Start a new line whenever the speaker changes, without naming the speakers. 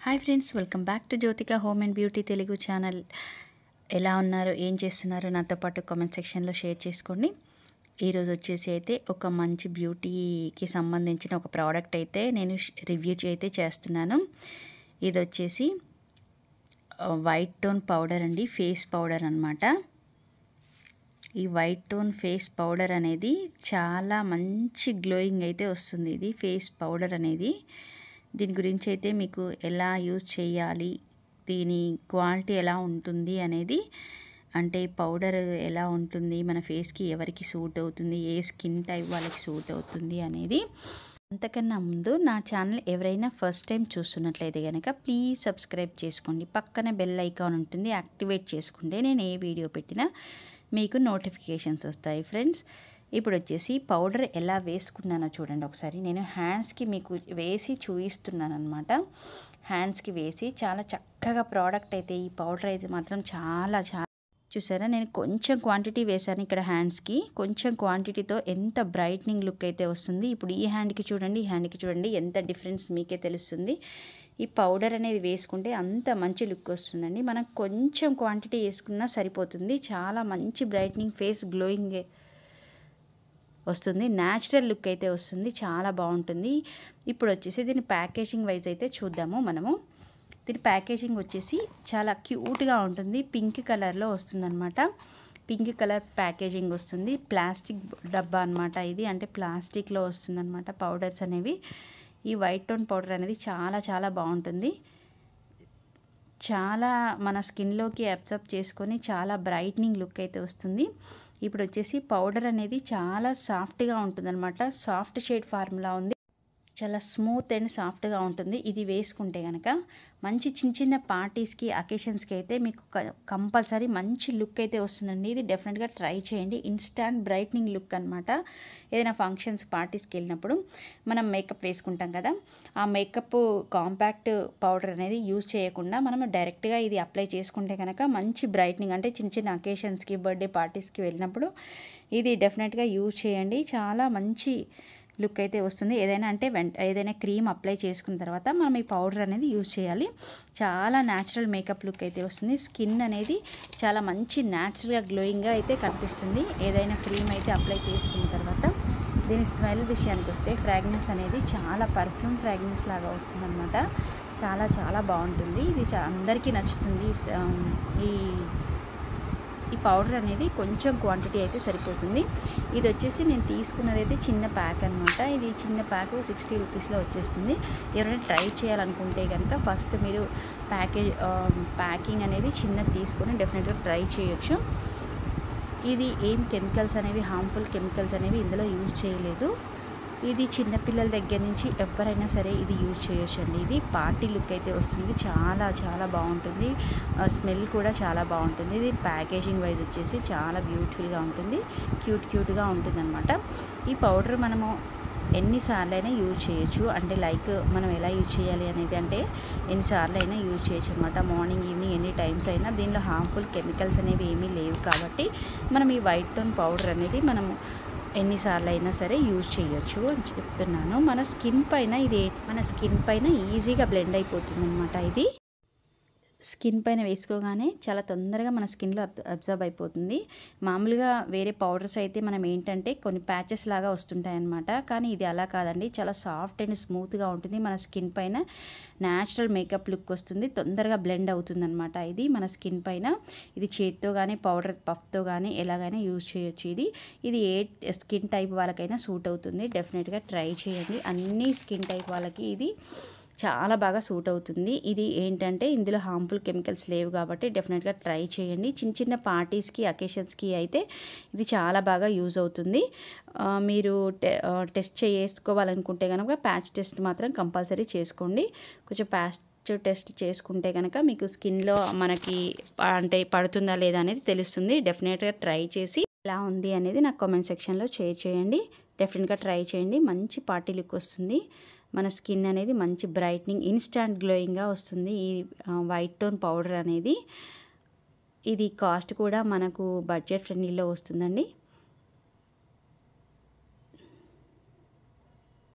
Hi friends, welcome back to Jyothika home and beauty Telugu channel. ఎలా ఉన్నారు, ఏం చేస్తున్నారు, నాతో పాటు కామెంట్ సెక్షన్లో షేర్ చేసుకోండి. ఈరోజు వచ్చేసి అయితే ఒక మంచి బ్యూటీకి సంబంధించిన ఒక ప్రోడక్ట్ అయితే నేను రివ్యూ అయితే చేస్తున్నాను. ఇది వచ్చేసి వైట్ టోన్ పౌడర్ అండి, ఫేస్ పౌడర్ అనమాట. ఈ వైట్ టోన్ ఫేస్ పౌడర్ అనేది చాలా మంచి గ్లోయింగ్ అయితే వస్తుంది. ఇది ఫేస్ పౌడర్ అనేది, దీని గురించి అయితే మీకు ఎలా యూజ్ చేయాలి, దీని క్వాలిటీ ఎలా ఉంటుంది అనేది, అంటే పౌడర్ ఎలా ఉంటుంది, మన ఫేస్కి ఎవరికి సూట్ అవుతుంది, ఏ స్కిన్ టైప్ వాళ్ళకి సూట్ అవుతుంది అనేది. అంతకన్నా ముందు నా ఛానల్ ఎవరైనా ఫస్ట్ టైం చూస్తున్నట్లయితే కనుక ప్లీజ్ సబ్స్క్రైబ్ చేసుకోండి. పక్కన బెల్ ఐకాన్ ఉంటుంది, యాక్టివేట్ చేసుకుంటే నేను ఏ వీడియో పెట్టినా మీకు నోటిఫికేషన్స్ వస్తాయి. ఫ్రెండ్స్, ఇప్పుడు వచ్చేసి పౌడర్ ఎలా వేసుకున్నానో చూడండి ఒకసారి. నేను హ్యాండ్స్కి మీకు వేసి చూపిస్తున్నాను అనమాట. హ్యాండ్స్కి వేసి చాలా చక్కగా ప్రోడక్ట్ అయితే, ఈ పౌడర్ అయితే మాత్రం చాలా చూసారా, నేను కొంచెం క్వాంటిటీ వేశాను ఇక్కడ హ్యాండ్స్కి. కొంచెం క్వాంటిటీతో ఎంత బ్రైట్నింగ్ లుక్ అయితే వస్తుంది. ఇప్పుడు ఈ హ్యాండ్కి చూడండి, ఈ హ్యాండ్కి చూడండి, ఎంత డిఫరెన్స్ మీకే తెలుస్తుంది. ఈ పౌడర్ అనేది వేసుకుంటే అంత మంచి లుక్ వస్తుందండి. మనం కొంచెం క్వాంటిటీ వేసుకున్నా సరిపోతుంది. చాలా మంచి బ్రైట్నింగ్, ఫేస్ గ్లోయింగ్ వస్తుంది, న్యాచురల్ లుక్ అయితే వస్తుంది, చాలా బాగుంటుంది. ఇప్పుడు వచ్చేసి దీని ప్యాకేజింగ్ వైజ్ అయితే చూద్దాము మనము. దీని ప్యాకేజింగ్ వచ్చేసి చాలా క్యూట్గా ఉంటుంది, పింక్ కలర్లో వస్తుందన్నమాట. పింక్ కలర్ ప్యాకేజింగ్ వస్తుంది. ప్లాస్టిక్ డబ్బా అనమాట ఇది, అంటే ప్లాస్టిక్లో వస్తుందన్నమాట పౌడర్స్ అనేవి. ఈ వైట్ టోన్ పౌడర్ అనేది చాలా బాగుంటుంది. చాలా మన స్కిన్లోకి అబ్జర్బ్ చేసుకొని చాలా బ్రైట్నింగ్ లుక్ అయితే వస్తుంది. ఇప్పుడు వచ్చేసి పౌడర్ అనేది చాలా సాఫ్ట్గా ఉంటుందన్నమాట. సాఫ్ట్ షేడ్ ఫార్ములా ఉంది, చాలా స్మూత్ అండ్ సాఫ్ట్గా ఉంటుంది. ఇది వేసుకుంటే కనుక మంచి చిన్న పార్టీస్కి, అకేషన్స్కి అయితే మీకు కంపల్సరీ మంచి లుక్ అయితే వస్తుందండి. ఇది డెఫినెట్గా ట్రై చేయండి. ఇన్స్టాంట్ బ్రైట్నింగ్ లుక్ అనమాట. ఏదైనా ఫంక్షన్స్, పార్టీస్కి వెళ్ళినప్పుడు మనం మేకప్ వేసుకుంటాం కదా, ఆ మేకప్ కాంపాక్ట్ పౌడర్ అనేది యూజ్ చేయకుండా మనం డైరెక్ట్గా ఇది అప్లై చేసుకుంటే కనుక మంచి బ్రైట్నింగ్, అంటే చిన్న అకేషన్స్కి, బర్త్డే పార్టీస్కి వెళ్ళినప్పుడు ఇది డెఫినెట్గా యూజ్ చేయండి. చాలా మంచి లుక్ అయితే వస్తుంది. ఏదైనా క్రీమ్ అప్లై చేసుకున్న తర్వాత మనం ఈ పౌడర్ అనేది యూజ్ చేయాలి. చాలా న్యాచురల్ మేకప్ లుక్ అయితే వస్తుంది. స్కిన్ అనేది చాలా మంచి న్యాచురల్గా గ్లోయింగ్గా అయితే కనిపిస్తుంది ఏదైనా క్రీమ్ అయితే అప్లై చేసుకున్న తర్వాత. దీని స్మెల్ విషయానికి వస్తే, ఫ్రాగ్రెన్స్ అనేది చాలా పర్ఫ్యూమ్ ఫ్రాగ్రెన్స్ లాగా వస్తుందన్నమాట. చాలా బాగుంటుంది. ఇది అందరికీ నచ్చుతుంది. ఈ పౌడర్ అనేది కొంచెం క్వాంటిటీ అయితే సరిపోతుంది. ఇది వచ్చేసి నేను తీసుకున్నది అయితే చిన్న ప్యాక్ అనమాట. ఇది చిన్న ప్యాక్ 60 రూపీస్లో వచ్చేస్తుంది. ఎవరైనా ట్రై చేయాలనుకుంటే కనుక ఫస్ట్ మీరు ప్యాకింగ్ అనేది చిన్నది తీసుకొని డెఫినెట్గా ట్రై చేయొచ్చు. ఇది ఏం కెమికల్స్ అనేవి, హార్మ్ఫుల్ కెమికల్స్ అనేవి ఇందులో యూజ్ చేయలేదు. ఇది చిన్నపిల్లల దగ్గర నుంచి ఎవరైనా సరే ఇది యూజ్ చేయొచ్చండి. ఇది పార్టీ లుక్ అయితే వస్తుంది, చాలా బాగుంటుంది. స్మెల్ కూడా చాలా బాగుంటుంది. ఇది ప్యాకేజింగ్ వైజ్ వచ్చేసి చాలా బ్యూటిఫుల్గా ఉంటుంది, క్యూట్గా ఉంటుంది అనమాట. ఈ పౌడర్ మనము ఎన్నిసార్లు అయినా యూజ్ చేయొచ్చు. అంటే లైక్ మనం ఎలా యూజ్ చేయాలి అనేది, అంటే ఎన్నిసార్లు అయినా యూజ్ చేయొచ్చు అనమాట. మార్నింగ్, ఈవినింగ్, ఎన్ని టైమ్స్ అయినా. దీనిలో హార్మ్ఫుల్ కెమికల్స్ అనేవి ఏమీ లేవు కాబట్టి మనం ఈ వైట్ టోన్ పౌడర్ అనేది మనము ఎన్నిసార్లు అయినా సరే యూజ్ చేయొచ్చు అని చెప్తున్నాను. మన స్కిన్ పైన ఈజీగా బ్లెండ్ అయిపోతుంది అనమాట. ఇది స్కిన్ పైన వేసుకోగానే చాలా తొందరగా మన స్కిన్లో అబ్జర్వ్ అయిపోతుంది. మామూలుగా వేరే పౌడర్స్ అయితే మనం ఏంటంటే కొన్ని ప్యాచెస్ లాగా వస్తుంటాయన్నమాట. కానీ ఇది అలా కాదండి, చాలా సాఫ్ట్ అండ్ స్మూత్గా ఉంటుంది. మన స్కిన్ పైన న్యాచురల్ మేకప్ లుక్ వస్తుంది, తొందరగా బ్లెండ్ అవుతుంది అనమాట. ఇది మన స్కిన్ పైన, ఇది చేత్తో కానీ పౌడర్ పఫ్తో కానీ ఎలాగైనా యూజ్ చేయొచ్చు. ఇది ఏ స్కిన్ టైప్ వాళ్ళకైనా సూట్ అవుతుంది. డెఫినెట్గా ట్రై చేయండి. అన్ని స్కిన్ టైప్ వాళ్ళకి ఇది చాలా బాగా సూట్ అవుతుంది. ఇది ఏంటంటే ఇందులో హార్మ్ఫుల్ కెమికల్స్ లేవు కాబట్టి డెఫినెట్గా ట్రై చేయండి. చిన్న పార్టీస్కి, అకేషన్స్కి అయితే ఇది చాలా బాగా యూజ్ అవుతుంది. మీరు టెస్ట్ చేసుకోవాలనుకుంటే కనుక ప్యాచ్ టెస్ట్ మాత్రం కంపల్సరీ చేసుకోండి. కొంచెం ప్యాచ్ టెస్ట్ చేసుకుంటే కనుక మీకు స్కిన్లో మనకి అంటే పడుతుందా లేదా అనేది తెలుస్తుంది. డెఫినెట్గా ట్రై చేసి ఎలా ఉంది అనేది నాకు కామెంట్ సెక్షన్లో షేర్ చేయండి. డెఫినెట్గా ట్రై చేయండి. మంచి పార్టీ లుక్ వస్తుంది. మన స్కిన్ అనేది మంచి బ్రైట్నింగ్, ఇన్స్టాంట్ గ్లోయింగ్గా వస్తుంది ఈ వైట్ టోన్ పౌడర్ అనేది. ఇది కాస్ట్ కూడా మనకు బడ్జెట్ ఫ్రెండ్లీలో వస్తుందండి.